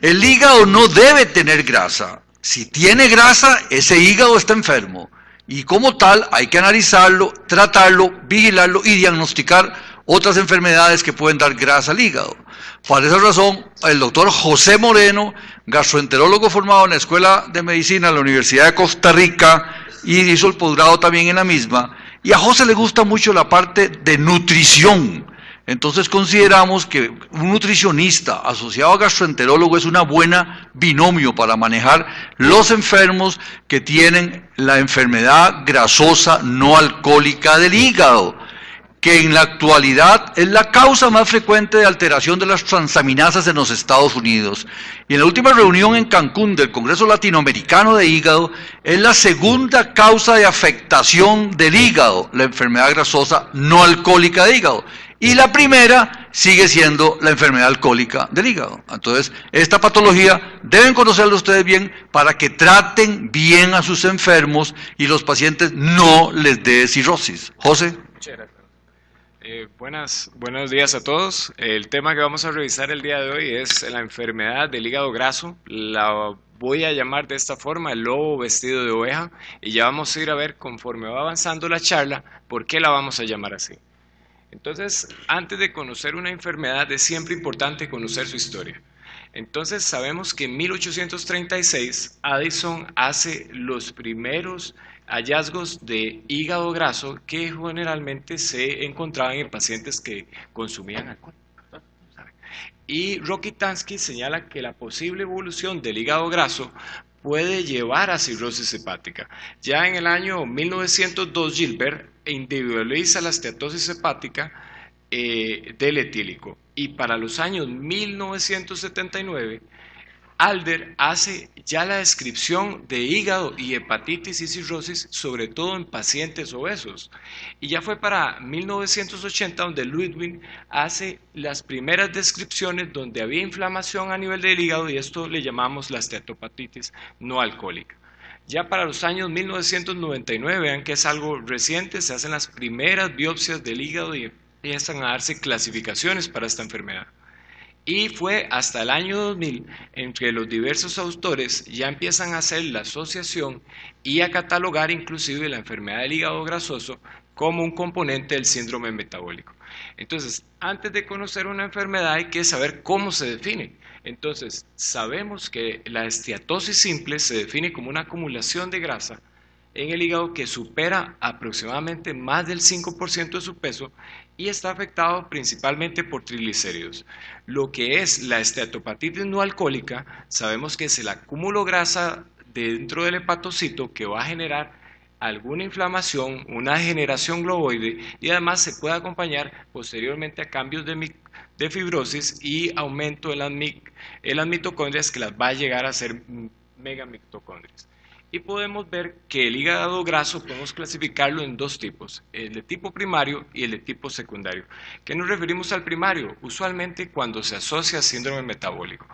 El hígado no debe tener grasa. Si tiene grasa, ese hígado está enfermo. Y como tal, hay que analizarlo, tratarlo, vigilarlo y diagnosticar otras enfermedades que pueden dar grasa al hígado. Por esa razón, el doctor José Moreno, gastroenterólogo formado en la Escuela de Medicina de la Universidad de Costa Rica y hizo el posgrado también en la misma, y a José le gusta mucho la parte de nutrición. Entonces consideramos que un nutricionista asociado a gastroenterólogo es una buena binomio para manejar los enfermos que tienen la enfermedad grasosa no alcohólica del hígado, que en la actualidad es la causa más frecuente de alteración de las transaminasas en los Estados Unidos. Y en la última reunión en Cancún del Congreso Latinoamericano de Hígado, es la segunda causa de afectación del hígado, la enfermedad grasosa no alcohólica de hígado. Y la primera sigue siendo la enfermedad alcohólica del hígado. Entonces, esta patología deben conocerla ustedes bien para que traten bien a sus enfermos y los pacientes no les dé cirrosis. José. Muchas gracias. Buenos días a todos. El tema que vamos a revisar el día de hoy es la enfermedad del hígado graso. La voy a llamar de esta forma, el lobo vestido de oveja, y ya vamos a ir a ver conforme va avanzando la charla por qué la vamos a llamar así. Entonces, antes de conocer una enfermedad es siempre importante conocer su historia. Entonces sabemos que en 1836 Addison hace los primeros hallazgos de hígado graso que generalmente se encontraban en pacientes que consumían alcohol. Y Rokitansky señala que la posible evolución del hígado graso puede llevar a cirrosis hepática. Ya en el año 1902 Gilbert individualiza la esteatosis hepática del etílico, y para los años 1979 Alder hace ya la descripción de hígado y hepatitis y cirrosis, sobre todo en pacientes obesos. Y ya fue para 1980 donde Ludwig hace las primeras descripciones donde había inflamación a nivel del hígado, y esto le llamamos la steatopatitis no alcohólica. Ya para los años 1999, vean que es algo reciente, se hacen las primeras biopsias del hígado y empiezan a darse clasificaciones para esta enfermedad. Y fue hasta el año 2000 en que los diversos autores ya empiezan a hacer la asociación y a catalogar inclusive la enfermedad del hígado grasoso como un componente del síndrome metabólico. Entonces, antes de conocer una enfermedad hay que saber cómo se define. Entonces, sabemos que la esteatosis simple se define como una acumulación de grasa en el hígado que supera aproximadamente más del 5% de su peso y está afectado principalmente por triglicéridos. Lo que es la esteatopatitis no alcohólica, sabemos que es el acúmulo de grasa dentro del hepatocito que va a generar alguna inflamación, una degeneración globoide, y además se puede acompañar posteriormente a cambios de fibrosis y aumento en las mitocondrias, que las va a llegar a ser megamitocondrias. Y podemos ver que el hígado graso podemos clasificarlo en dos tipos, el de tipo primario y el de tipo secundario. ¿Qué nos referimos al primario? Usualmente cuando se asocia a síndrome metabólico.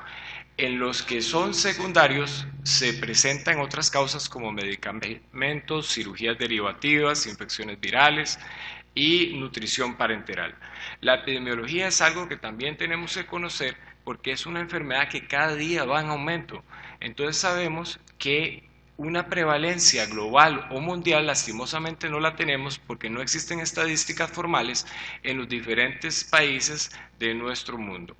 En los que son secundarios se presentan otras causas como medicamentos, cirugías derivativas, infecciones virales y nutrición parenteral. La epidemiología es algo que también tenemos que conocer porque es una enfermedad que cada día va en aumento. Entonces sabemos que una prevalencia global o mundial lastimosamente no la tenemos porque no existen estadísticas formales en los diferentes países de nuestro mundo.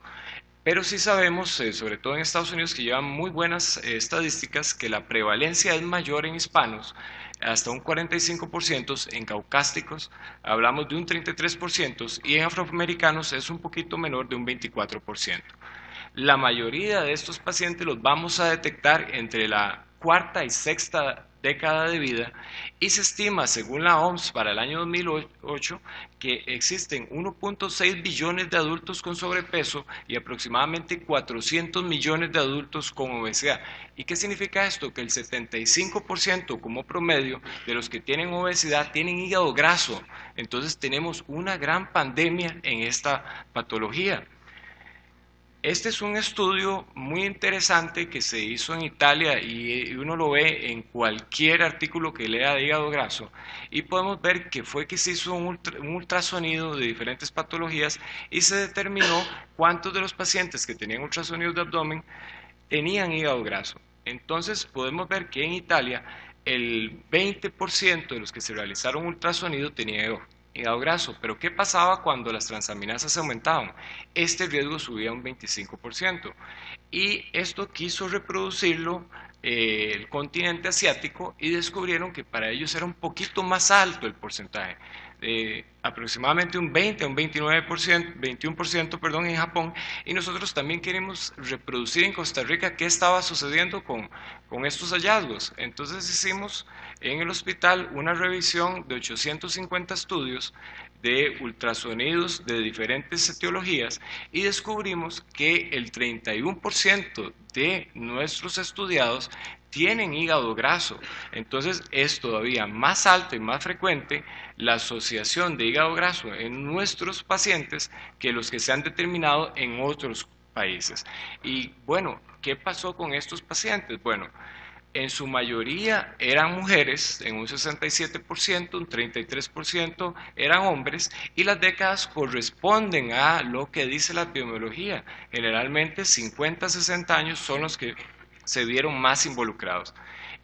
Pero sí sabemos, sobre todo en Estados Unidos, que llevan muy buenas estadísticas, que la prevalencia es mayor en hispanos, hasta un 45%, en caucásicos hablamos de un 33% y en afroamericanos es un poquito menor, de un 24%. La mayoría de estos pacientes los vamos a detectar entre la cuarta y sexta década de vida, y se estima, según la OMS, para el año 2008, que existen 1.6 billones de adultos con sobrepeso y aproximadamente 400 millones de adultos con obesidad. ¿Y qué significa esto? Que el 75% como promedio de los que tienen obesidad tienen hígado graso. Entonces tenemos una gran pandemia en esta patología. Este es un estudio muy interesante que se hizo en Italia y uno lo ve en cualquier artículo que lea de hígado graso, y podemos ver que se hizo un ultrasonido de diferentes patologías y se determinó cuántos de los pacientes que tenían ultrasonidos de abdomen tenían hígado graso. Entonces podemos ver que en Italia el 20% de los que se realizaron ultrasonido tenían hígado graso. Pero ¿qué pasaba cuando las transaminasas aumentaban? Este riesgo subía un 25%. Y esto quiso reproducirlo el continente asiático y descubrieron que para ellos era un poquito más alto el porcentaje, aproximadamente un 20 a un 29%, 21%, perdón, en Japón, y nosotros también queremos reproducir en Costa Rica qué estaba sucediendo con estos hallazgos. Entonces hicimos en el hospital una revisión de 850 estudios de ultrasonidos de diferentes etiologías y descubrimos que el 31% de nuestros estudiados tienen hígado graso. Entonces es todavía más alta y más frecuente la asociación de hígado graso en nuestros pacientes que los que se han determinado en otros países. Y bueno, ¿qué pasó con estos pacientes? Bueno, en su mayoría eran mujeres, en un 67%, un 33% eran hombres, y las décadas corresponden a lo que dice la epidemiología. Generalmente 50 a 60 años son los que se vieron más involucrados.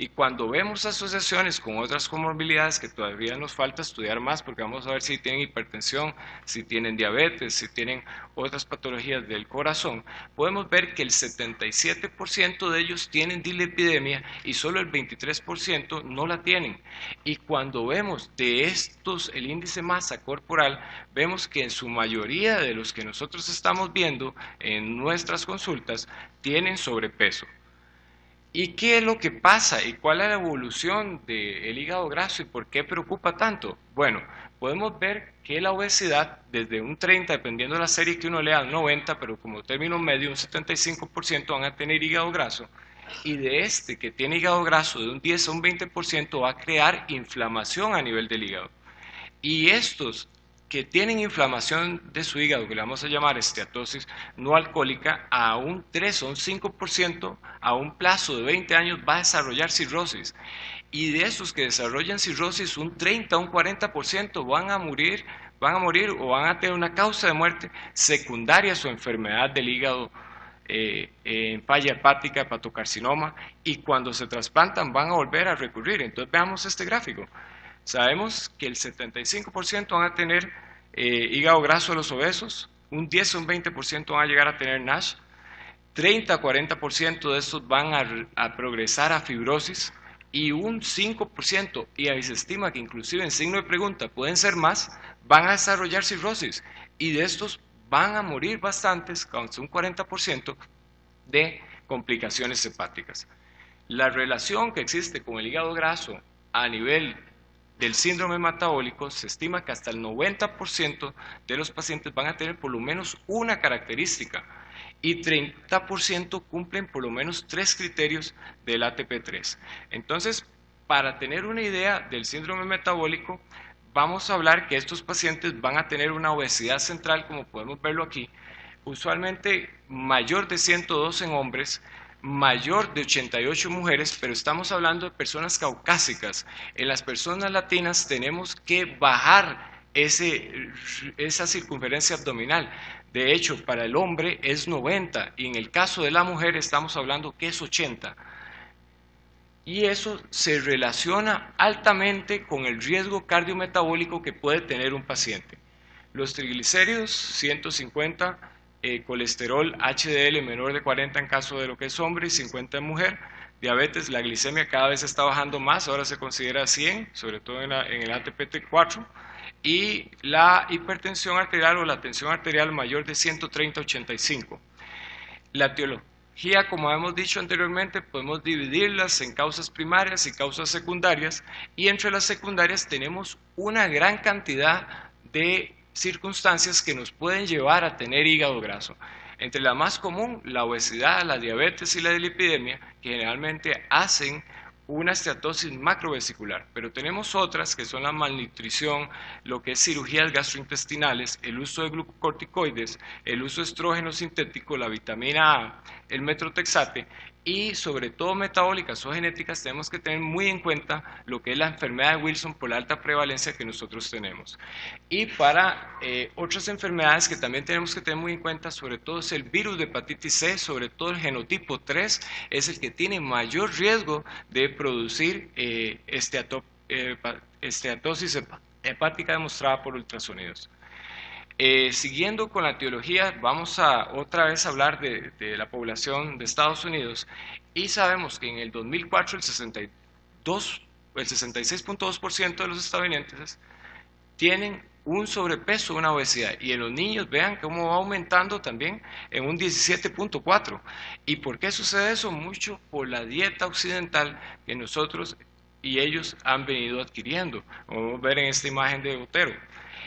Y cuando vemos asociaciones con otras comorbilidades que todavía nos falta estudiar más, porque vamos a ver si tienen hipertensión, si tienen diabetes, si tienen otras patologías del corazón, podemos ver que el 77% de ellos tienen dislipidemia y solo el 23% no la tienen. Y cuando vemos de estos el índice masa corporal, vemos que en su mayoría de los que nosotros estamos viendo en nuestras consultas tienen sobrepeso. ¿Y qué es lo que pasa? ¿Y cuál es la evolución del hígado graso y por qué preocupa tanto? Bueno, podemos ver que la obesidad, desde un 30, dependiendo de la serie que uno lea, al 90, pero como término medio, un 75% van a tener hígado graso. Y de este que tiene hígado graso, de un 10 a un 20%, va a crear inflamación a nivel del hígado. Y estos que tienen inflamación de su hígado, que le vamos a llamar esteatosis no alcohólica, a un 3 o un 5%, a un plazo de 20 años va a desarrollar cirrosis. Y de esos que desarrollan cirrosis, un 30 o un 40% van a morir o van a tener una causa de muerte secundaria a su enfermedad del hígado, en falla hepática, hepatocarcinoma, y cuando se trasplantan van a volver a recurrir. Entonces veamos este gráfico. Sabemos que el 75% van a tener hígado graso de los obesos, un 10 o un 20% van a llegar a tener NASH, 30 a 40% de estos van a progresar a fibrosis y un 5%, y ahí se estima que inclusive en signo de pregunta pueden ser más, van a desarrollar cirrosis, y de estos van a morir bastantes, con un 40% de complicaciones hepáticas. La relación que existe con el hígado graso a nivel del síndrome metabólico, se estima que hasta el 90% de los pacientes van a tener por lo menos una característica y 30% cumplen por lo menos 3 criterios del ATP3. Entonces, para tener una idea del síndrome metabólico, vamos a hablar que estos pacientes van a tener una obesidad central, como podemos verlo aquí, usualmente mayor de 102 en hombres, mayor de 88 mujeres, pero estamos hablando de personas caucásicas. En las personas latinas tenemos que bajar esa circunferencia abdominal. De hecho, para el hombre es 90 y en el caso de la mujer estamos hablando que es 80. Y eso se relaciona altamente con el riesgo cardiometabólico que puede tener un paciente. Los triglicéridos, 150, colesterol HDL menor de 40 en caso de lo que es hombre y 50 en mujer. Diabetes, la glicemia cada vez está bajando más, ahora se considera 100, sobre todo en el ATP4. Y la hipertensión arterial o la tensión arterial mayor de 130-85. La etiología, como hemos dicho anteriormente, podemos dividirlas en causas primarias y causas secundarias, y entre las secundarias tenemos una gran cantidad de circunstancias que nos pueden llevar a tener hígado graso. Entre la más común, la obesidad, la diabetes y la dislipidemia, que generalmente hacen una esteatosis macrovesicular, pero tenemos otras que son la malnutrición, lo que es cirugías gastrointestinales, el uso de glucocorticoides, el uso de estrógeno sintético, la vitamina A, el metrotexate, y sobre todo metabólicas o genéticas tenemos que tener muy en cuenta lo que es la enfermedad de Wilson por la alta prevalencia que nosotros tenemos. Y para otras enfermedades que también tenemos que tener muy en cuenta, sobre todo es el virus de hepatitis C, sobre todo el genotipo 3, es el que tiene mayor riesgo de producir esteatosis hepática demostrada por ultrasonidos. Siguiendo con la etiología, vamos a otra vez hablar de la población de Estados Unidos, y sabemos que en el 2004 el 66.2% de los estadounidenses tienen un sobrepeso, una obesidad, y en los niños vean cómo va aumentando también en un 17.4%. ¿Y por qué sucede eso? Mucho por la dieta occidental que nosotros y ellos han venido adquiriendo. Vamos a ver en esta imagen de Botero.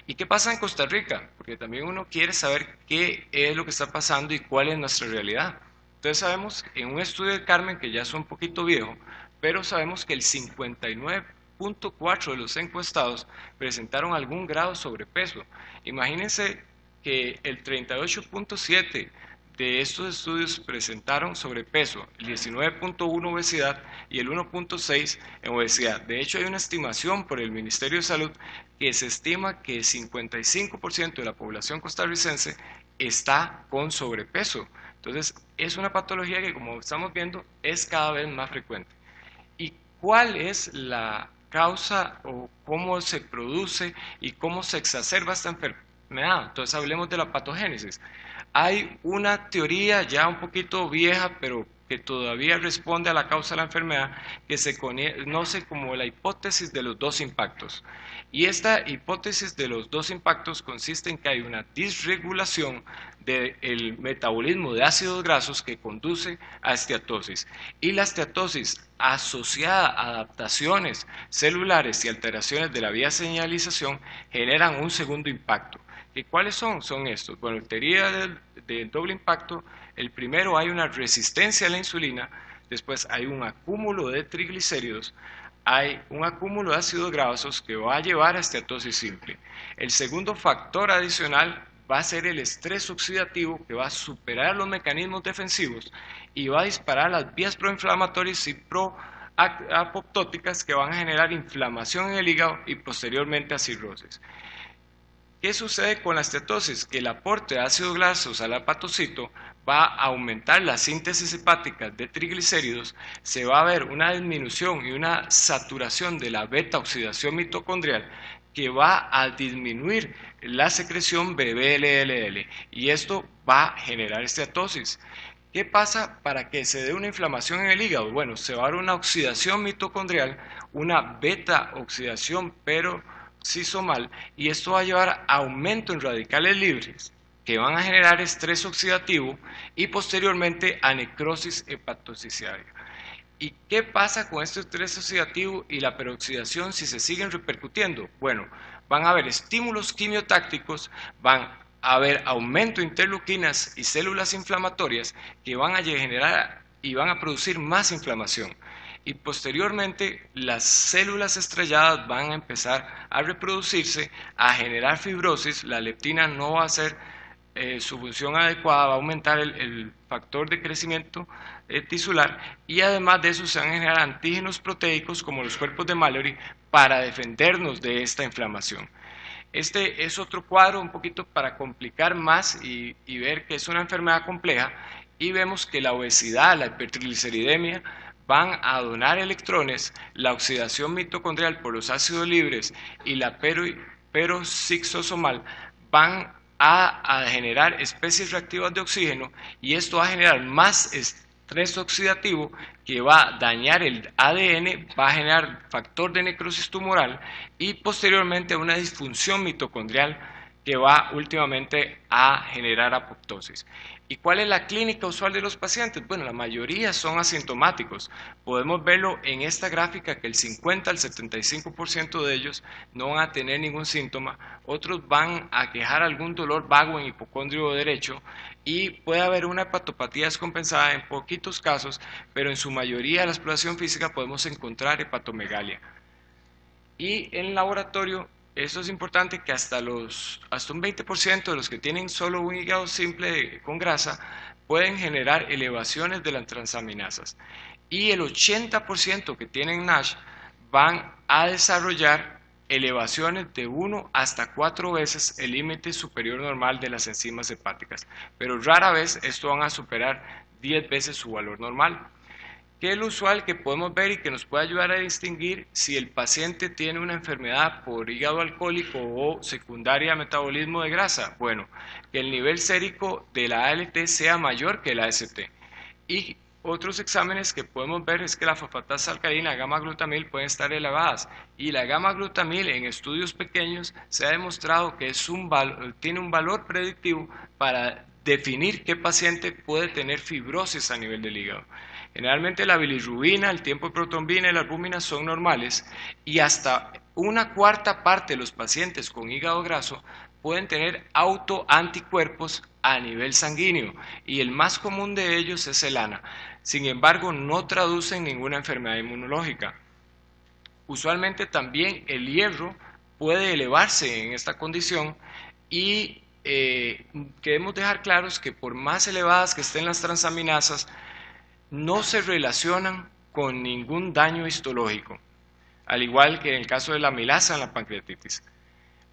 ¿Y qué pasa en Costa Rica? Porque también uno quiere saber qué es lo que está pasando y cuál es nuestra realidad. Entonces sabemos en un estudio de Carmen, que ya es un poquito viejo, pero sabemos que el 59.4% de los encuestados presentaron algún grado de sobrepeso. Imagínense que el 38.7% de estos estudios presentaron sobrepeso, el 19.1% obesidad y el 1.6% en obesidad. De hecho, hay una estimación por el Ministerio de Salud que se estima que el 55% de la población costarricense está con sobrepeso. Entonces, es una patología que, como estamos viendo, es cada vez más frecuente. ¿Y cuál es la causa o cómo se produce y cómo se exacerba esta enfermedad? Entonces, hablemos de la patogénesis. Hay una teoría ya un poquito vieja, pero que todavía responde a la causa de la enfermedad, que se conoce como la hipótesis de los dos impactos. Y esta hipótesis de los dos impactos consiste en que hay una disregulación del metabolismo de ácidos grasos que conduce a esteatosis. Y la esteatosis asociada a adaptaciones celulares y alteraciones de la vía de señalización generan un segundo impacto. ¿Y cuáles son? Son estos. Bueno, en teoría del doble impacto, el primero, hay una resistencia a la insulina, después hay un acúmulo de triglicéridos, hay un acúmulo de ácidos grasos que va a llevar a esteatosis simple. El segundo factor adicional va a ser el estrés oxidativo, que va a superar los mecanismos defensivos y va a disparar las vías proinflamatorias y apoptóticas que van a generar inflamación en el hígado y posteriormente a cirrosis. ¿Qué sucede con la esteatosis? Que el aporte de ácidos grasos al hepatocito va a aumentar la síntesis hepática de triglicéridos, se va a ver una disminución y una saturación de la beta oxidación mitocondrial que va a disminuir la secreción BBLLL, y esto va a generar esteatosis. ¿Qué pasa para que se dé una inflamación en el hígado? Bueno, se va a dar una oxidación mitocondrial, una beta oxidación peroxisomal, y esto va a llevar a aumento en radicales libres que van a generar estrés oxidativo y posteriormente a necrosis hepatociciaria. ¿Y qué pasa con este estrés oxidativo y la peroxidación si se siguen repercutiendo? Bueno, van a haber estímulos quimiotácticos, van a haber aumento de interleuquinas y células inflamatorias que van a generar y van a producir más inflamación. Y posteriormente las células estrelladas van a empezar a reproducirse, a generar fibrosis, la leptina no va a hacer su función adecuada, va a aumentar el factor de crecimiento tisular, y además de eso se van a generar antígenos proteicos como los cuerpos de Mallory para defendernos de esta inflamación. Este es otro cuadro un poquito para complicar más y ver que es una enfermedad compleja, y vemos que la obesidad, la hipertrigliceridemia van a donar electrones, la oxidación mitocondrial por los ácidos libres y la peroxisomal van a generar especies reactivas de oxígeno, y esto va a generar más estrés oxidativo que va a dañar el ADN, va a generar factor de necrosis tumoral y posteriormente una disfunción mitocondrial que va últimamente a generar apoptosis. ¿Y cuál es la clínica usual de los pacientes? Bueno, la mayoría son asintomáticos. Podemos verlo en esta gráfica que el 50 al 75% de ellos no van a tener ningún síntoma, otros van a quejar algún dolor vago en hipocondrio derecho, y puede haber una hepatopatía descompensada en poquitos casos, pero en su mayoría de la exploración física podemos encontrar hepatomegalia. Y en el laboratorio, esto es importante, que hasta un 20% de los que tienen solo un hígado simple con grasa pueden generar elevaciones de las transaminasas. Y el 80% que tienen NASH van a desarrollar elevaciones de 1 hasta 4 veces el límite superior normal de las enzimas hepáticas, pero rara vez esto van a superar 10 veces su valor normal. ¿Qué es lo usual que podemos ver y que nos puede ayudar a distinguir si el paciente tiene una enfermedad por hígado alcohólico o secundaria a metabolismo de grasa? Bueno, que el nivel sérico de la ALT sea mayor que la AST. Y otros exámenes que podemos ver es que la fosfatasa alcalina, gamma-glutamil pueden estar elevadas, y la gamma-glutamil en estudios pequeños se ha demostrado que tiene un valor predictivo para definir qué paciente puede tener fibrosis a nivel del hígado. Generalmente la bilirrubina, el tiempo de protrombina y la albúmina son normales, y hasta una cuarta parte de los pacientes con hígado graso pueden tener autoanticuerpos a nivel sanguíneo, y el más común de ellos es el ANA. Sin embargo, no traducen ninguna enfermedad inmunológica. Usualmente también el hierro puede elevarse en esta condición, y queremos dejar claros que por más elevadas que estén las transaminasas, no se relacionan con ningún daño histológico, al igual que en el caso de la amilasa en la pancreatitis.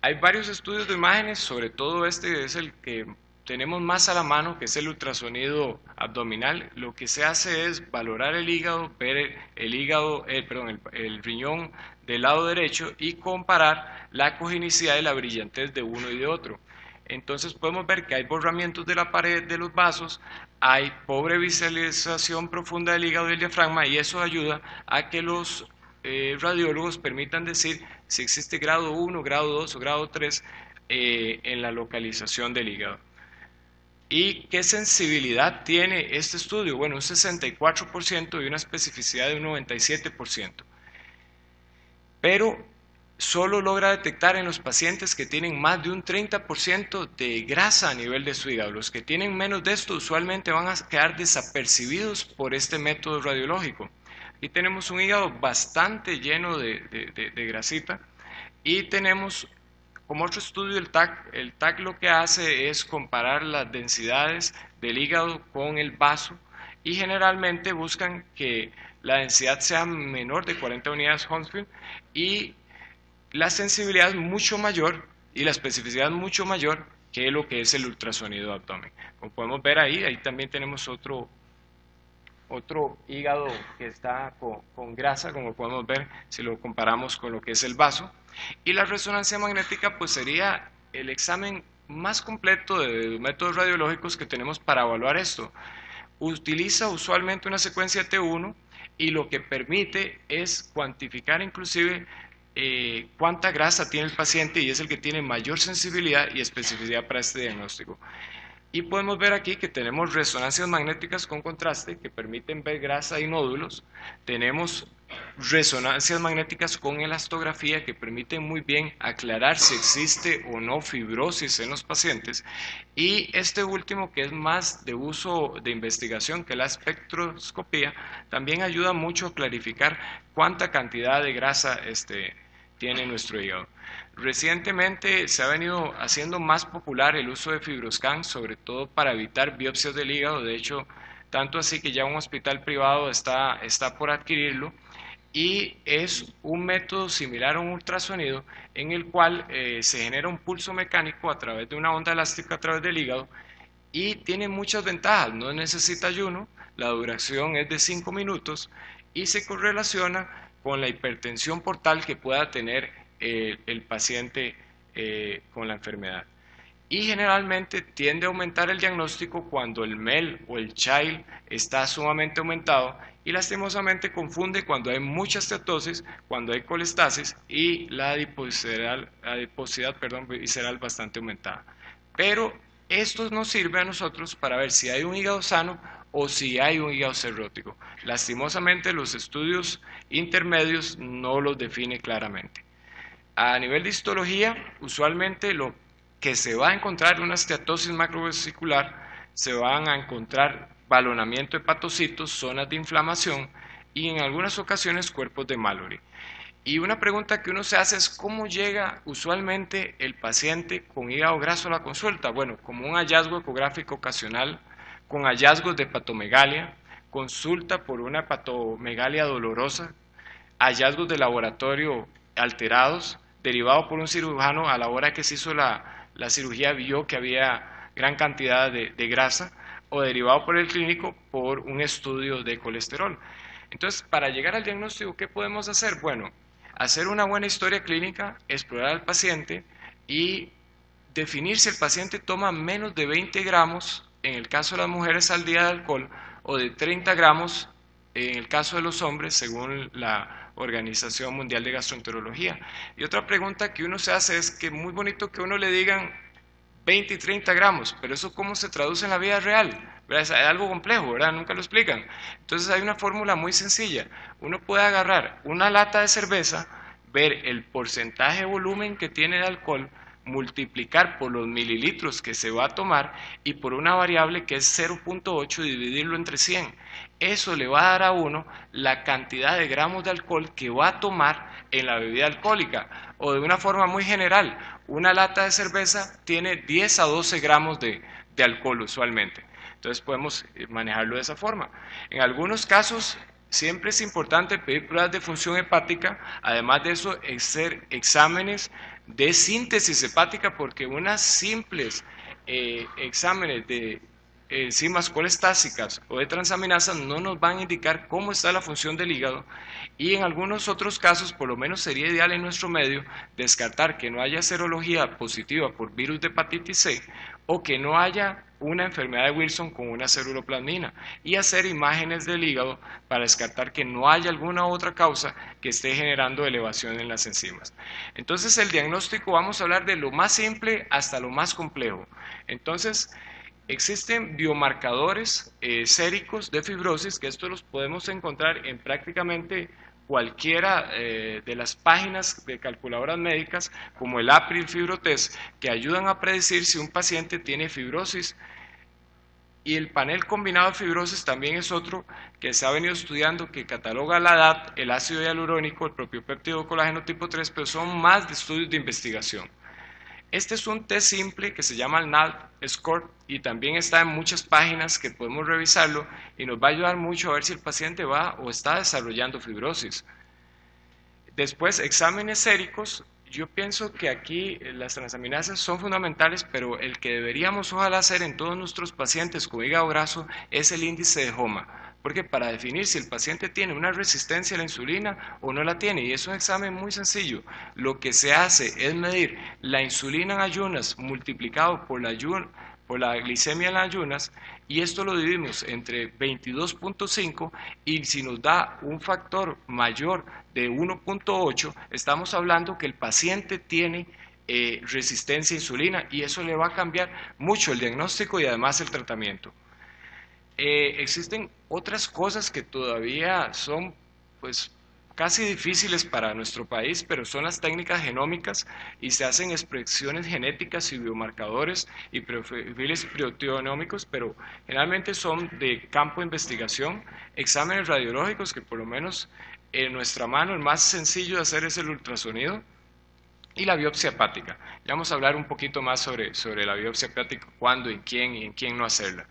Hay varios estudios de imágenes, sobre todo este es el que tenemos más a la mano, que es el ultrasonido abdominal. Lo que se hace es valorar el hígado, ver el riñón del lado derecho y comparar la cogenicidad y la brillantez de uno y de otro. Entonces podemos ver que hay borramientos de la pared de los vasos, hay pobre visualización profunda del hígado y del diafragma, y eso ayuda a que los radiólogos permitan decir si existe grado 1, grado 2 o grado 3 en la localización del hígado. ¿Y qué sensibilidad tiene este estudio? Bueno, un 64% y una especificidad de un 97%. Pero solo logra detectar en los pacientes que tienen más de un 30% de grasa a nivel de su hígado. Los que tienen menos de esto usualmente van a quedar desapercibidos por este método radiológico. Aquí tenemos un hígado bastante lleno de grasita, y tenemos como otro estudio el TAC. El TAC lo que hace es comparar las densidades del hígado con el vaso, y generalmente buscan que la densidad sea menor de 40 unidades Hounsfield, y la sensibilidad es mucho mayor y la especificidad mucho mayor que lo que es el ultrasonido de abdomen. Como podemos ver ahí también tenemos otro hígado que está con grasa, como podemos ver si lo comparamos con lo que es el vaso. Y la resonancia magnética pues sería el examen más completo de métodos radiológicos que tenemos para evaluar esto. Utiliza usualmente una secuencia T1, y lo que permite es cuantificar inclusive cuánta grasa tiene el paciente, y es el que tiene mayor sensibilidad y especificidad para este diagnóstico. Y podemos ver aquí que tenemos resonancias magnéticas con contraste que permiten ver grasa y nódulos. Tenemos resonancias magnéticas con elastografía que permiten muy bien aclarar si existe o no fibrosis en los pacientes. Y este último, que es más de uso de investigación que la espectroscopía, también ayuda mucho a clarificar cuánta cantidad de grasa tiene nuestro hígado. Recientemente se ha venido haciendo más popular el uso de FibroScan, sobre todo para evitar biopsias del hígado. De hecho, tanto así que ya un hospital privado está por adquirirlo, y es un método similar a un ultrasonido en el cual se genera un pulso mecánico a través de una onda elástica a través del hígado, y tiene muchas ventajas. No necesita ayuno, la duración es de 5 minutos y se correlaciona con la hipertensión portal que pueda tener el paciente con la enfermedad. Y generalmente tiende a aumentar el diagnóstico cuando el MEL o el CHILD está sumamente aumentado, y lastimosamente confunde cuando hay mucha estatosis, cuando hay colestasis y la adiposidad visceral bastante aumentada. Pero esto nos sirve a nosotros para ver si hay un hígado sano o si hay un hígado cirrótico. Lastimosamente los estudios intermedios no los define claramente. A nivel de histología, usualmente lo que se va a encontrar en una esteatosis macrovesicular, se van a encontrar balonamiento de hepatocitos, zonas de inflamación y en algunas ocasiones cuerpos de Mallory. Y una pregunta que uno se hace es ¿cómo llega usualmente el paciente con hígado graso a la consulta? Bueno, como un hallazgo ecográfico ocasional con hallazgos de hepatomegalia, consulta por una hepatomegalia dolorosa, hallazgos de laboratorio alterados, derivado por un cirujano a la hora que se hizo la cirugía vio que había gran cantidad de grasa, o derivado por el clínico por un estudio de colesterol. Entonces, para llegar al diagnóstico, ¿qué podemos hacer? Bueno, hacer una buena historia clínica, explorar al paciente y definir si el paciente toma menos de 20 gramos, en el caso de las mujeres, al día de alcohol, o de 30 gramos en el caso de los hombres, según la Organización Mundial de Gastroenterología. Y otra pregunta que uno se hace es que muy bonito que uno le digan 20 y 30 gramos, pero eso cómo se traduce en la vida real, ¿verdad? Es algo complejo, ¿verdad? Nunca lo explican. Entonces hay una fórmula muy sencilla. Uno puede agarrar una lata de cerveza, ver el porcentaje de volumen que tiene de alcohol, multiplicar por los mililitros que se va a tomar y por una variable que es 0.8 y dividirlo entre 100. Eso le va a dar a uno la cantidad de gramos de alcohol que va a tomar en la bebida alcohólica. O de una forma muy general, una lata de cerveza tiene 10 a 12 gramos de alcohol usualmente. Entonces podemos manejarlo de esa forma. En algunos casos siempre es importante pedir pruebas de función hepática, además de eso hacer exámenes de síntesis hepática, porque unas simples exámenes de enzimas colestásicas o de transaminasas no nos van a indicar cómo está la función del hígado, y en algunos otros casos, por lo menos sería ideal en nuestro medio, descartar que no haya serología positiva por virus de hepatitis C o que no haya una enfermedad de Wilson con una ceruloplasmina, y hacer imágenes del hígado para descartar que no haya alguna otra causa que esté generando elevación en las enzimas. Entonces el diagnóstico, vamos a hablar de lo más simple hasta lo más complejo. Entonces existen biomarcadores séricos de fibrosis, que estos los podemos encontrar en prácticamente cualquiera de las páginas de calculadoras médicas, como el April Fibrotest, que ayudan a predecir si un paciente tiene fibrosis. Y el panel combinado de fibrosis también es otro que se ha venido estudiando, que cataloga la edad, el ácido hialurónico, el propio péptido colágeno tipo 3, pero son más de estudios de investigación. Este es un test simple que se llama el NALT Score y también está en muchas páginas que podemos revisarlo y nos va a ayudar mucho a ver si el paciente va o está desarrollando fibrosis. Después, exámenes séricos. Yo pienso que aquí las transaminasas son fundamentales, pero el que deberíamos ojalá hacer en todos nuestros pacientes con hígado graso es el índice de HOMA, porque para definir si el paciente tiene una resistencia a la insulina o no la tiene, y es un examen muy sencillo, lo que se hace es medir la insulina en ayunas multiplicado por la glicemia en ayunas, y esto lo dividimos entre 22.5 y si nos da un factor mayor de 1.8, estamos hablando que el paciente tiene resistencia a insulina, y eso le va a cambiar mucho el diagnóstico y además el tratamiento. Existen otras cosas que todavía son pues casi difíciles para nuestro país, pero son las técnicas genómicas, y se hacen expresiones genéticas y biomarcadores y perfiles proteonómicos, pero generalmente son de campo de investigación, exámenes radiológicos, que por lo menos en nuestra mano el más sencillo de hacer es el ultrasonido, y la biopsia hepática. Ya vamos a hablar un poquito más sobre la biopsia hepática, cuándo, en quién y en quién no hacerla.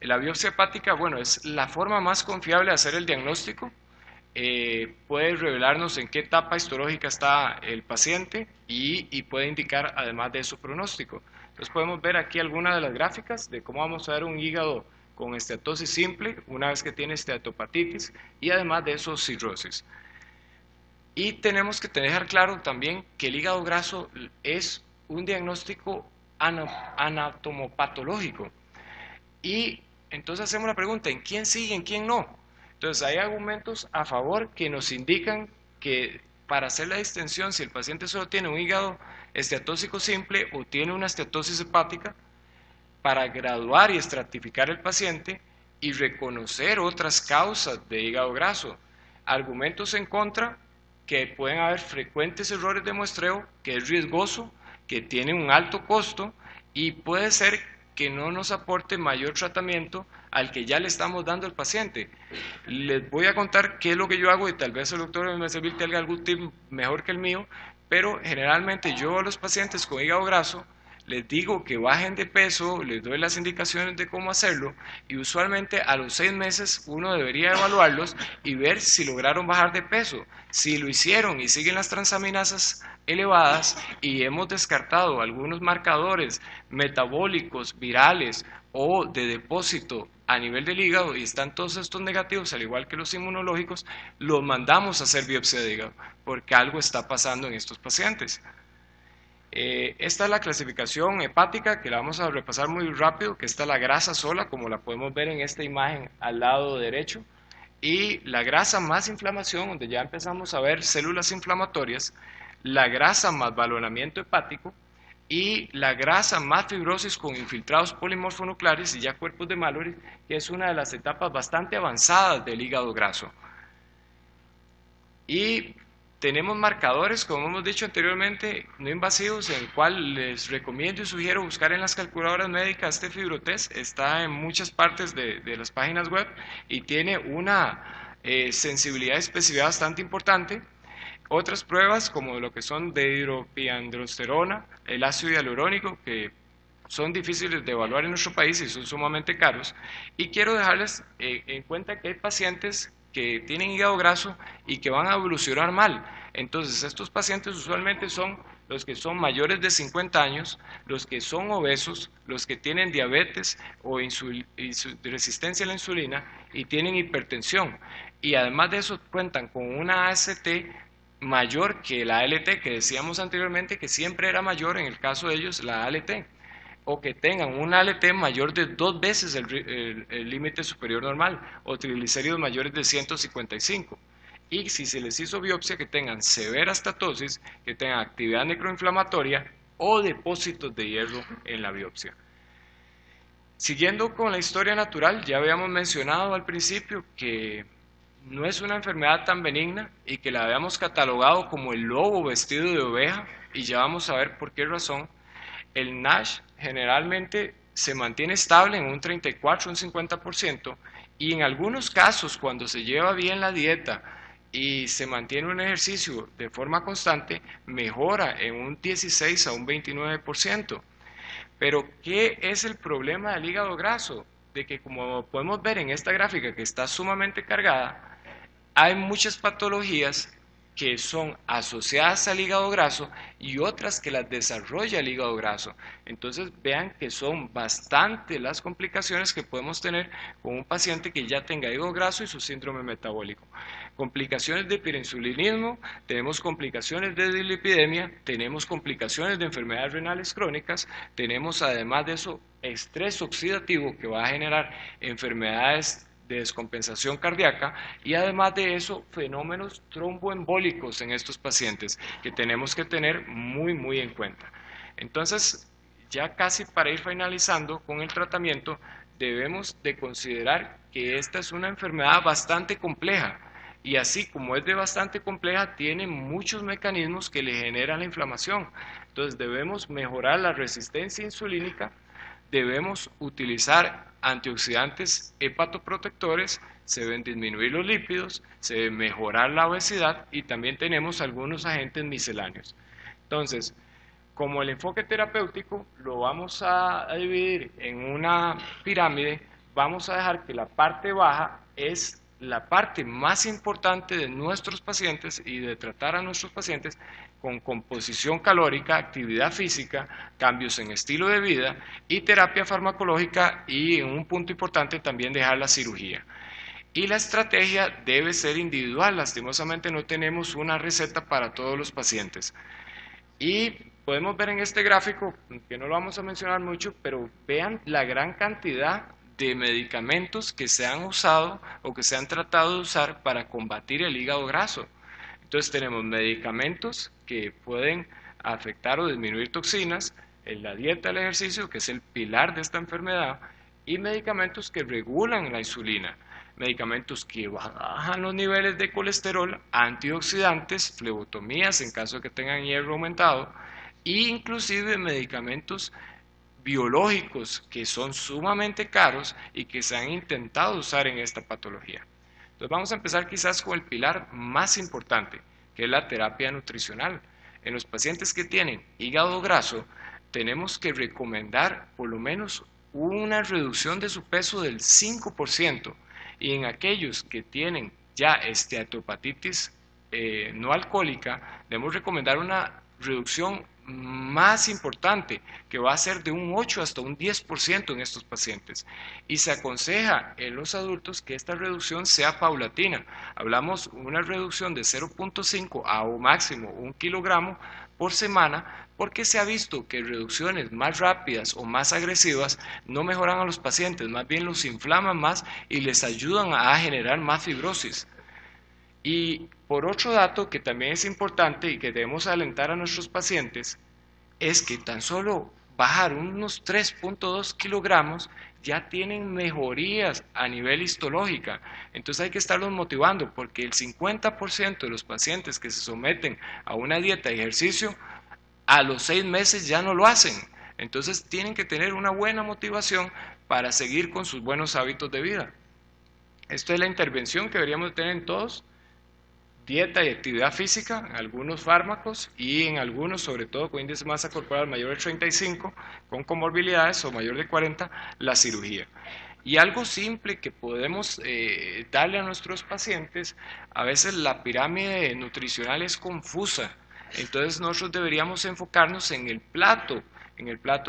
La biopsia hepática, bueno, es la forma más confiable de hacer el diagnóstico. Puede revelarnos en qué etapa histológica está el paciente y puede indicar además de eso pronóstico. Entonces podemos ver aquí algunas de las gráficas de cómo vamos a ver un hígado con esteatosis simple una vez que tiene esteatopatitis, y además de eso cirrosis. Y tenemos que dejar claro también que el hígado graso es un diagnóstico anatomopatológico, y entonces hacemos la pregunta, ¿en quién sí y en quién no? Entonces hay argumentos a favor que nos indican que para hacer la distinción, si el paciente solo tiene un hígado esteatósico simple o tiene una esteatosis hepática, para graduar y estratificar el paciente y reconocer otras causas de hígado graso. Argumentos en contra, que pueden haber frecuentes errores de muestreo, que es riesgoso, que tiene un alto costo y puede ser que no nos aporte mayor tratamiento al que ya le estamos dando al paciente. Les voy a contar qué es lo que yo hago, y tal vez el doctor Messerville tenga algún tip mejor que el mío, pero generalmente yo a los pacientes con hígado graso les digo que bajen de peso, les doy las indicaciones de cómo hacerlo y usualmente a los 6 meses uno debería evaluarlos y ver si lograron bajar de peso. Si lo hicieron y siguen las transaminasas elevadas y hemos descartado algunos marcadores metabólicos, virales o de depósito a nivel del hígado y están todos estos negativos, al igual que los inmunológicos, los mandamos a hacer biopsia de hígado porque algo está pasando en estos pacientes. Esta es la clasificación hepática que la vamos a repasar muy rápido, que está la grasa sola, como la podemos ver en esta imagen al lado derecho, y la grasa más inflamación, donde ya empezamos a ver células inflamatorias, la grasa más balonamiento hepático, y la grasa más fibrosis con infiltrados polimorfonucleares y ya cuerpos de Mallory, que es una de las etapas bastante avanzadas del hígado graso. Y tenemos marcadores, como hemos dicho anteriormente, no invasivos, en el cual les recomiendo y sugiero buscar en las calculadoras médicas este fibrotest. Está en muchas partes de las páginas web y tiene una sensibilidad y especificidad bastante importante. Otras pruebas, como lo que son de hidropiandrosterona, el ácido hialurónico, que son difíciles de evaluar en nuestro país y son sumamente caros. Y quiero dejarles en cuenta que hay pacientes que tienen hígado graso y que van a evolucionar mal. Entonces, estos pacientes usualmente son los que son mayores de 50 años, los que son obesos, los que tienen diabetes o resistencia a la insulina y tienen hipertensión. Y además de eso cuentan con una AST mayor que la ALT, que decíamos anteriormente que siempre era mayor en el caso de ellos la ALT, o que tengan un ALT mayor de 2 veces el límite superior normal, o triglicéridos mayores de 155. Y si se les hizo biopsia, que tengan severa estatosis, que tengan actividad necroinflamatoria o depósitos de hierro en la biopsia. Siguiendo con la historia natural, ya habíamos mencionado al principio que no es una enfermedad tan benigna y que la habíamos catalogado como el lobo vestido de oveja, y ya vamos a ver por qué razón. El NASH generalmente se mantiene estable en un 34, un 50%, y en algunos casos, cuando se lleva bien la dieta y se mantiene un ejercicio de forma constante, mejora en un 16 a un 29%. Pero, ¿qué es el problema del hígado graso? De que, como podemos ver en esta gráfica que está sumamente cargada, hay muchas patologías que son asociadas al hígado graso y otras que las desarrolla el hígado graso. Entonces vean que son bastante las complicaciones que podemos tener con un paciente que ya tenga hígado graso y su síndrome metabólico. Complicaciones de hiperinsulinismo, tenemos complicaciones de dislipidemia, tenemos complicaciones de enfermedades renales crónicas, tenemos además de eso estrés oxidativo que va a generar enfermedades de descompensación cardíaca y además de eso fenómenos tromboembólicos en estos pacientes que tenemos que tener muy en cuenta. Entonces, ya casi para ir finalizando con el tratamiento, debemos de considerar que esta es una enfermedad bastante compleja y así como es de bastante compleja, tiene muchos mecanismos que le generan la inflamación. Entonces debemos mejorar la resistencia insulínica, debemos utilizar antioxidantes hepatoprotectores, se deben disminuir los lípidos, se debe mejorar la obesidad y también tenemos algunos agentes misceláneos. Entonces, como el enfoque terapéutico lo vamos a dividir en una pirámide, vamos a dejar que la parte baja es la parte más importante de nuestros pacientes y de tratar a nuestros pacientes con composición calórica, actividad física, cambios en estilo de vida y terapia farmacológica y en un punto importante también dejar la cirugía. Y la estrategia debe ser individual, lastimosamente no tenemos una receta para todos los pacientes. Y podemos ver en este gráfico, que no lo vamos a mencionar mucho, pero vean la gran cantidad de medicamentos que se han usado o que se han tratado de usar para combatir el hígado graso. Entonces tenemos medicamentos que pueden afectar o disminuir toxinas, en la dieta, el ejercicio, que es el pilar de esta enfermedad, y medicamentos que regulan la insulina, medicamentos que bajan los niveles de colesterol, antioxidantes, flebotomías en caso de que tengan hierro aumentado, e inclusive medicamentos biológicos que son sumamente caros y que se han intentado usar en esta patología. Entonces vamos a empezar quizás con el pilar más importante, que es la terapia nutricional. En los pacientes que tienen hígado graso, tenemos que recomendar por lo menos una reducción de su peso del 5%, y en aquellos que tienen ya esteatopatitis no alcohólica, debemos recomendar una reducción más importante, que va a ser de un 8 hasta un 10% en estos pacientes. Y se aconseja en los adultos que esta reducción sea paulatina. Hablamos una reducción de 0.5 a o máximo 1 kilogramo por semana, porque se ha visto que reducciones más rápidas o más agresivas no mejoran a los pacientes, más bien los inflaman más y les ayudan a generar más fibrosis. Y por otro dato que también es importante y que debemos alentar a nuestros pacientes, es que tan solo bajar unos 3.2 kilogramos ya tienen mejorías a nivel histológica. Entonces hay que estarlos motivando, porque el 50% de los pacientes que se someten a una dieta de ejercicio, a los 6 meses ya no lo hacen. Entonces tienen que tener una buena motivación para seguir con sus buenos hábitos de vida. Esta es la intervención que deberíamos tener en todos: dieta y actividad física, algunos fármacos y en algunos, sobre todo con índice de masa corporal mayor de 35, con comorbilidades o mayor de 40, la cirugía. Y algo simple que podemos darle a nuestros pacientes: a veces la pirámide nutricional es confusa, entonces nosotros deberíamos enfocarnos en el plato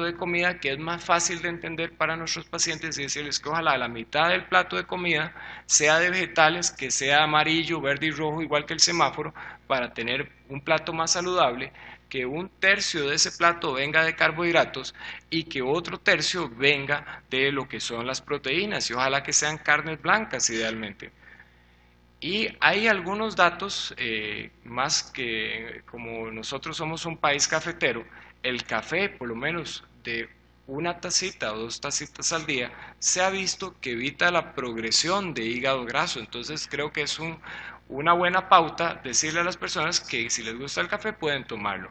de comida, que es más fácil de entender para nuestros pacientes, y decirles que ojalá la mitad del plato de comida sea de vegetales, que sea amarillo, verde y rojo, igual que el semáforo, para tener un plato más saludable, que un tercio de ese plato venga de carbohidratos y que otro tercio venga de lo que son las proteínas, y ojalá que sean carnes blancas idealmente. Y hay algunos datos, más que como nosotros somos un país cafetero, el café, por lo menos de una tacita o 2 tacitas al día, se ha visto que evita la progresión de hígado graso. Entonces creo que es una buena pauta decirle a las personas que si les gusta el café pueden tomarlo.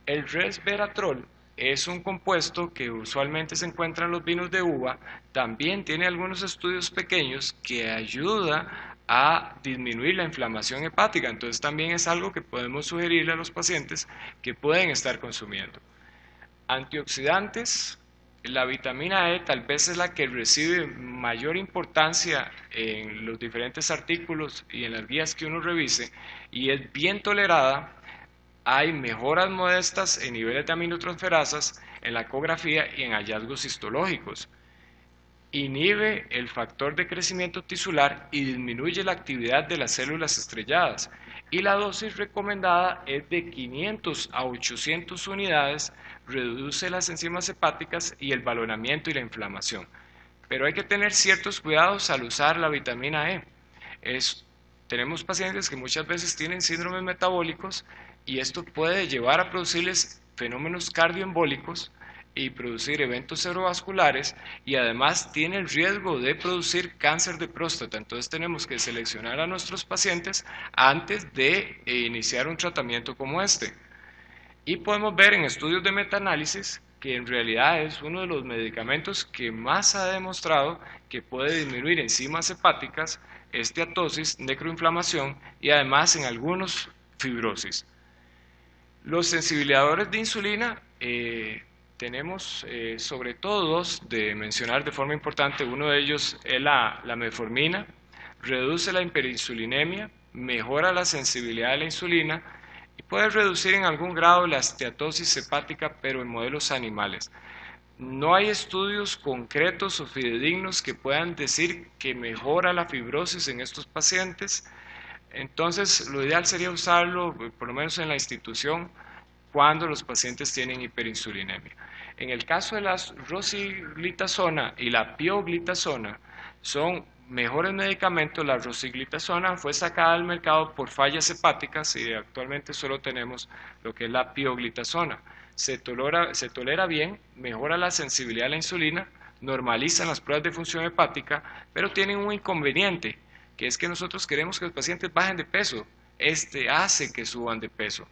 El resveratrol es un compuesto que usualmente se encuentra en los vinos de uva. También tiene algunos estudios pequeños que ayuda a disminuir la inflamación hepática. Entonces también es algo que podemos sugerirle a los pacientes que pueden estar consumiendo. Antioxidantes: la vitamina E tal vez es la que recibe mayor importancia en los diferentes artículos y en las guías que uno revise, y es bien tolerada. Hay mejoras modestas en niveles de aminotransferasas, en la ecografía y en hallazgos histológicos. Inhibe el factor de crecimiento tisular y disminuye la actividad de las células estrelladas. Y la dosis recomendada es de 500 a 800 unidades, reduce las enzimas hepáticas y el balonamiento y la inflamación. Pero hay que tener ciertos cuidados al usar la vitamina E. Tenemos pacientes que muchas veces tienen síndromes metabólicos, y esto puede llevar a producirles fenómenos cardioembólicos y producir eventos cerebrovasculares, y además tiene el riesgo de producir cáncer de próstata. Entonces tenemos que seleccionar a nuestros pacientes antes de iniciar un tratamiento como este. Y podemos ver en estudios de metaanálisis que en realidad es uno de los medicamentos que más ha demostrado que puede disminuir enzimas hepáticas, esteatosis, necroinflamación y además en algunos fibrosis. Los sensibilizadores de insulina, tenemos sobre todo 2 de mencionar de forma importante. Uno de ellos es la metformina, reduce la hiperinsulinemia, mejora la sensibilidad de la insulina y puede reducir en algún grado la esteatosis hepática, pero en modelos animales. No hay estudios concretos o fidedignos que puedan decir que mejora la fibrosis en estos pacientes. Entonces lo ideal sería usarlo, por lo menos en la institución, cuando los pacientes tienen hiperinsulinemia. En el caso de la rosiglitazona y la pioglitazona, son mejores medicamentos. La rosiglitazona fue sacada al mercado por fallas hepáticas y actualmente solo tenemos lo que es la pioglitazona. Se tolera bien, mejora la sensibilidad a la insulina, normaliza las pruebas de función hepática, pero tienen un inconveniente, que es que nosotros queremos que los pacientes bajen de peso. Este hace que suban de peso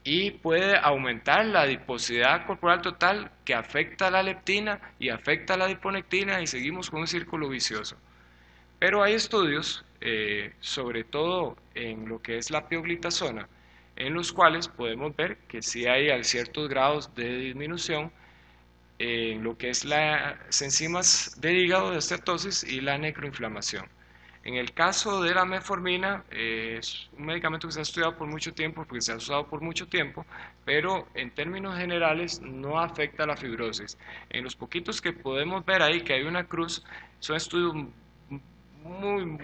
y puede aumentar la adiposidad corporal total, que afecta a la leptina y afecta a la adiponectina, y seguimos con un círculo vicioso. Pero hay estudios, sobre todo en lo que es la pioglitazona, en los cuales podemos ver que sí hay ciertos grados de disminución en lo que es las enzimas del hígado de esteatosis y la necroinflamación. En el caso de la metformina, es un medicamento que se ha estudiado por mucho tiempo, porque se ha usado por mucho tiempo, pero en términos generales no afecta a la fibrosis. En los poquitos que podemos ver ahí que hay una cruz, son estudios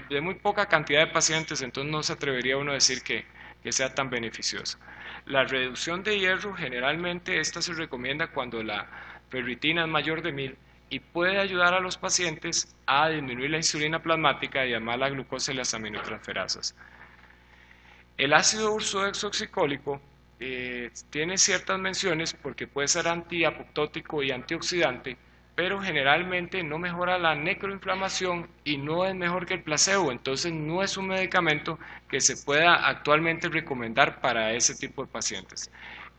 de muy poca cantidad de pacientes, entonces no se atrevería uno a decir que sea tan beneficiosa. La reducción de hierro, generalmente esta se recomienda cuando la ferritina es mayor de 1000 y puede ayudar a los pacientes a disminuir la insulina plasmática y además la glucosa y las aminotransferasas. El ácido ursodeoxycólico tiene ciertas menciones porque puede ser antiapoptótico y antioxidante, pero generalmente no mejora la necroinflamación y no es mejor que el placebo, entonces no es un medicamento que se pueda actualmente recomendar para ese tipo de pacientes.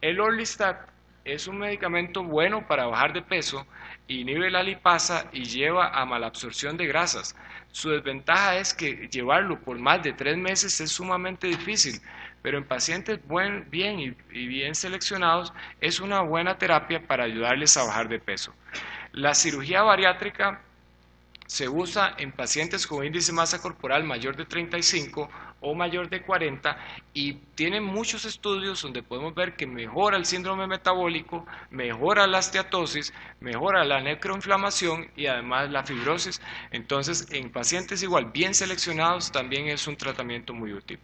El Orlistat es un medicamento bueno para bajar de peso, inhibe la lipasa y lleva a malabsorción de grasas. Su desventaja es que llevarlo por más de 3 meses es sumamente difícil, pero en pacientes bien seleccionados es una buena terapia para ayudarles a bajar de peso. La cirugía bariátrica se usa en pacientes con índice de masa corporal mayor de 35 o mayor de 40 y tiene muchos estudios donde podemos ver que mejora el síndrome metabólico, mejora la esteatosis, mejora la necroinflamación y además la fibrosis. Entonces, en pacientes igual bien seleccionados también es un tratamiento muy útil.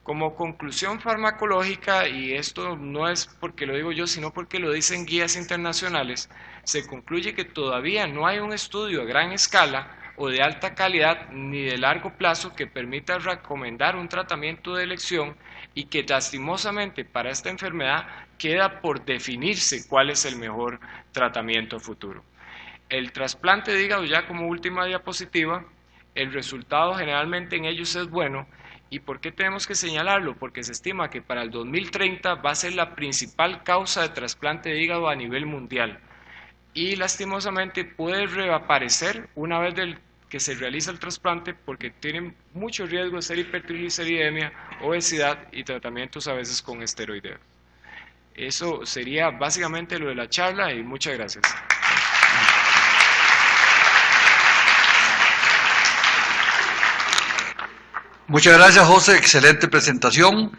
Como conclusión farmacológica, y esto no es porque lo digo yo, sino porque lo dicen guías internacionales, se concluye que todavía no hay un estudio a gran escala o de alta calidad ni de largo plazo que permita recomendar un tratamiento de elección y que lastimosamente para esta enfermedad queda por definirse cuál es el mejor tratamiento futuro. El trasplante de hígado, ya como última diapositiva, el resultado generalmente en ellos es bueno. ¿Y por qué tenemos que señalarlo? Porque se estima que para el 2030 va a ser la principal causa de trasplante de hígado a nivel mundial. Y lastimosamente puede reaparecer una vez que se realiza el trasplante porque tienen mucho riesgo de ser hipertrigliceridemia, obesidad y tratamientos a veces con esteroideos. Eso sería básicamente lo de la charla y muchas gracias. Muchas gracias, José, excelente presentación.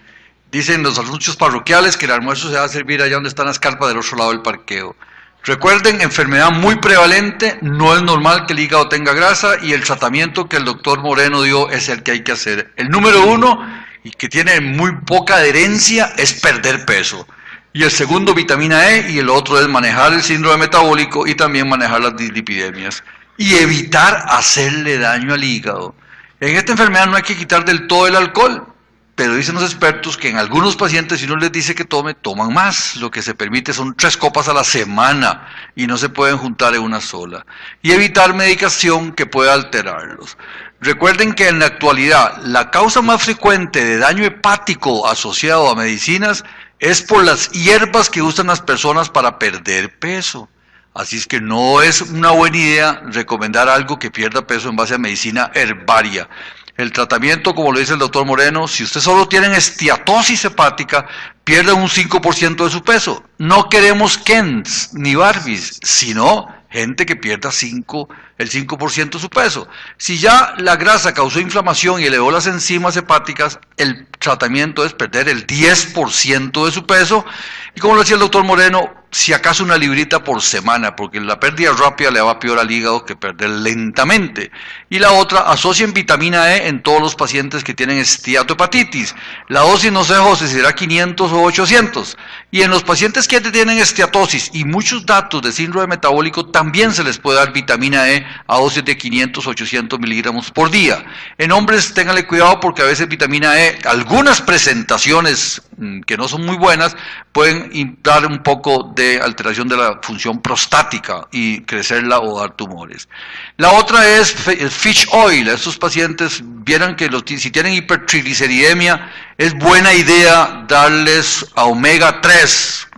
Dicen los anuncios parroquiales que el almuerzo se va a servir allá donde están las carpas del otro lado del parqueo. Recuerden, enfermedad muy prevalente, no es normal que el hígado tenga grasa y el tratamiento que el doctor Moreno dio es el que hay que hacer. El número 1, y que tiene muy poca adherencia, es perder peso. Y el segundo, vitamina E, y el otro es manejar el síndrome metabólico y también manejar las dislipidemias. Y evitar hacerle daño al hígado. En esta enfermedad no hay que quitar del todo el alcohol, pero dicen los expertos que en algunos pacientes, si uno les dice que toman más. Lo que se permite son 3 copas a la semana y no se pueden juntar en una sola. Y evitar medicación que pueda alterarlos. Recuerden que en la actualidad la causa más frecuente de daño hepático asociado a medicinas es por las hierbas que usan las personas para perder peso. Así es que no es una buena idea recomendar algo que pierda peso en base a medicina herbaria. El tratamiento, como lo dice el doctor Moreno, si usted solo tiene esteatosis hepática, pierde un 5% de su peso. No queremos Kens ni Barbies, sino gente que pierda el 5% de su peso. Si ya la grasa causó inflamación y elevó las enzimas hepáticas, el tratamiento es perder el 10% de su peso. Y como lo decía el doctor Moreno, si acaso una librita por semana, porque la pérdida rápida le va peor al hígado que perder lentamente. Y la otra, asocien vitamina E en todos los pacientes que tienen esteatohepatitis. La dosis, no sé, José, si será 500 o 800. Y en los pacientes que tienen esteatosis y muchos datos de síndrome metabólico, también se les puede dar vitamina E a dosis de 500 o 800 miligramos por día. En hombres, ténganle cuidado porque a veces vitamina E, algunas presentaciones que no son muy buenas, pueden dar un poco de alteración de la función prostática y crecerla o dar tumores. La otra es fish oil. Estos pacientes vieran que si tienen hipertrigliceridemia, es buena idea darles a omega 3,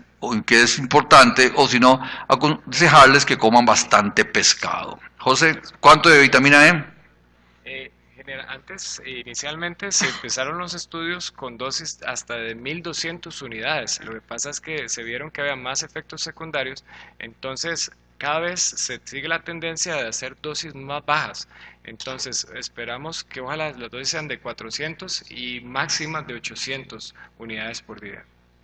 que es importante, o si no, aconsejarles que coman bastante pescado. José, ¿cuánto de vitamina E? Antes, inicialmente, se empezaron los estudios con dosis hasta de 1.200 unidades. Lo que pasa es que se vieron que había más efectos secundarios, entonces cada vez se sigue la tendencia de hacer dosis más bajas. Entonces esperamos que ojalá las dosis sean de 400 y máximas de 800 unidades por día.